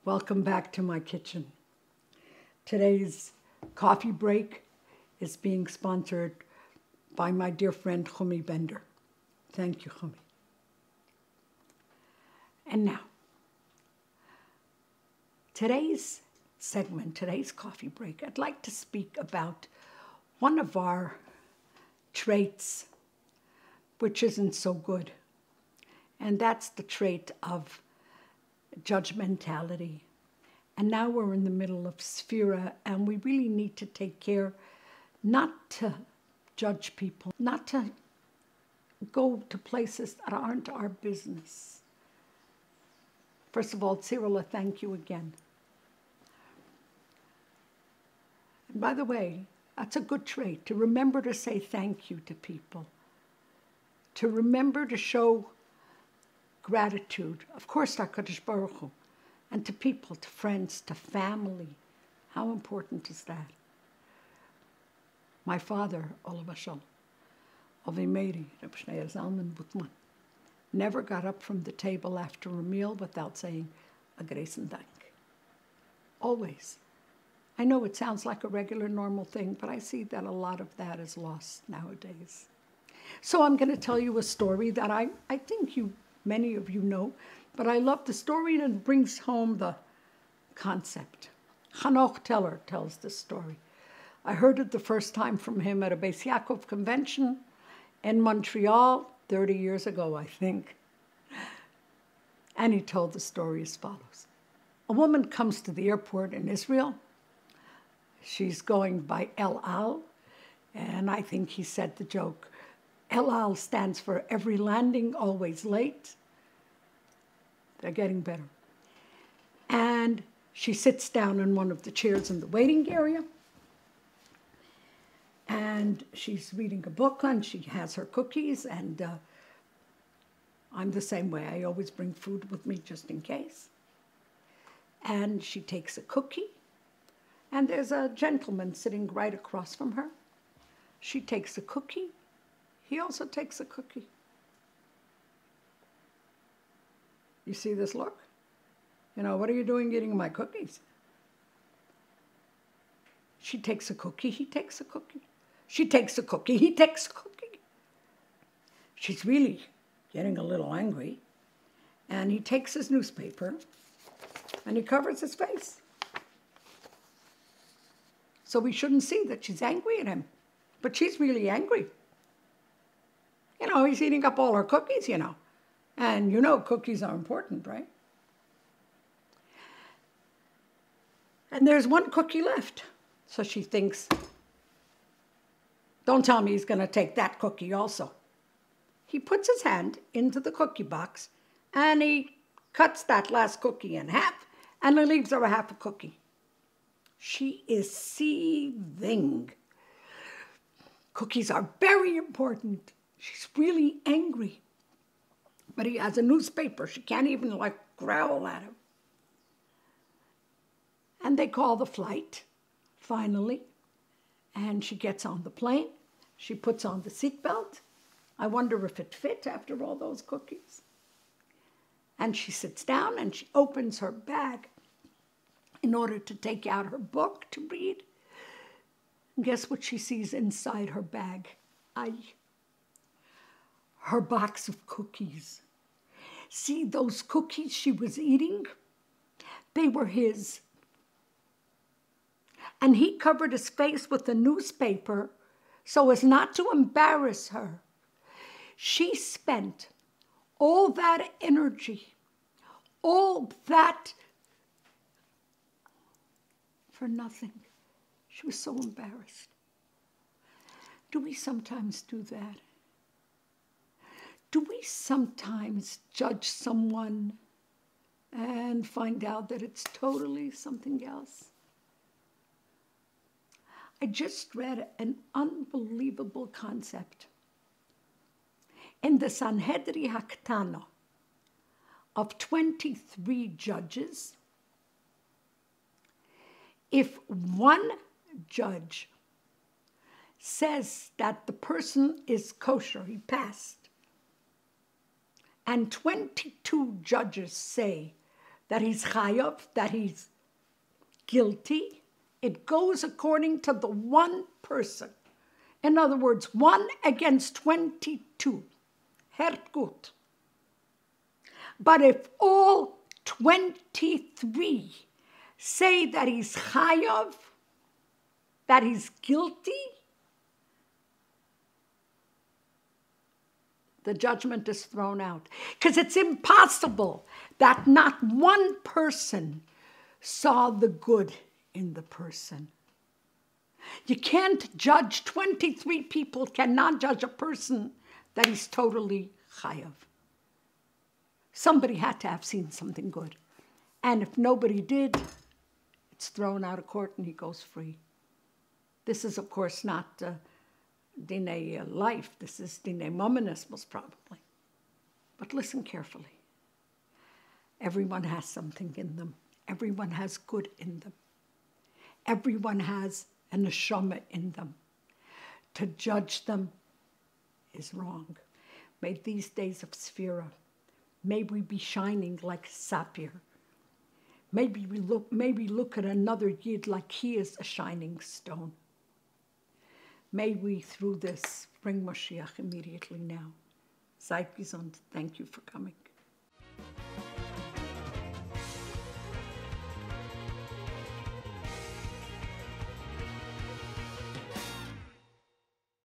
Welcome back to my kitchen. Today's coffee break is being sponsored by my dear friend Chumi Bender. Thank you, Chumi. And now, today's segment, today's coffee break, I'd like to speak about one of our traits which isn't so good. And that's the trait of judgmentality. And now we're in the middle of Sefira, and we really need to take care not to judge people, not to go to places that aren't our business. First of all, Cyrilla, thank you again. And by the way, that's a good trait, to remember to say thank you to people, to remember to show gratitude, of course, to HaKadosh Baruch Hu, and to people, to friends, to family. How important is that? My father, Olav Ashol, Avi Meiri, Reb Shneur Zalman Butman, never got up from the table after a meal without saying a Greisen Dank. Always. I know it sounds like a regular, normal thing, but I see that a lot of that is lost nowadays. So I'm going to tell you a story that I think many of you know, but I love the story and it brings home the concept. Hanoch Teller tells this story. I heard it the first time from him at a Beis Yaakov convention in Montreal 30 years ago, I think. And he told the story as follows. A woman comes to the airport in Israel. She's going by El Al, and I think he said the joke, El Al stands for every landing, always late. They're getting better. And she sits down in one of the chairs in the waiting area. And she's reading a book and she has her cookies. And I'm the same way. I always bring food with me just in case. And she takes a cookie. And there's a gentleman sitting right across from her. She takes a cookie. He also takes a cookie. You see this look? You know, what are you doing eating my cookies? She takes a cookie, he takes a cookie. She takes a cookie, he takes a cookie. She's really getting a little angry. And he takes his newspaper and he covers his face. So we shouldn't see that she's angry at him. But she's really angry. You know, he's eating up all her cookies, you know. And you know cookies are important, right? And there's one cookie left. So she thinks, don't tell me he's going to take that cookie also. He puts his hand into the cookie box and he cuts that last cookie in half and he leaves her a half a cookie. She is seething. Cookies are very important. She's really angry. But he has a newspaper. She can't even, growl at him. And they call the flight, finally. And she gets on the plane. She puts on the seatbelt. I wonder if it fit after all those cookies. And she sits down and she opens her bag in order to take out her book to read. And guess what she sees inside her bag? Her box of cookies. See those cookies she was eating? They were his. And he covered his face with a newspaper so as not to embarrass her. She spent all that energy, all that for nothing. She was so embarrassed. Do we sometimes do that? Do we sometimes judge someone and find out that it's totally something else? I just read an unbelievable concept. In the Sanhedrin Haktana of 23 judges, if one judge says that the person is kosher, he passed, and 22 judges say that he's chayav, that he's guilty. It goes according to the one person. In other words, 1 against 22. Hert gut. But if all 23 say that he's chayav, that he's guilty, the judgment is thrown out. Because it's impossible that not one person saw the good in the person. You can't judge, 23 people cannot judge a person that is totally chayav. Somebody had to have seen something good. And if nobody did, it's thrown out of court and he goes free. This is, of course, not Dinei life. This is Dinei Mominus, most probably. But listen carefully. Everyone has something in them. Everyone has good in them. Everyone has a neshama in them. To judge them is wrong. May these days of Sphira, may we be shining like sapphire. Maybe we look at another Yid like he is a shining stone. May we, through this, bring Mashiach immediately now. Seid gesund. Thank you for coming.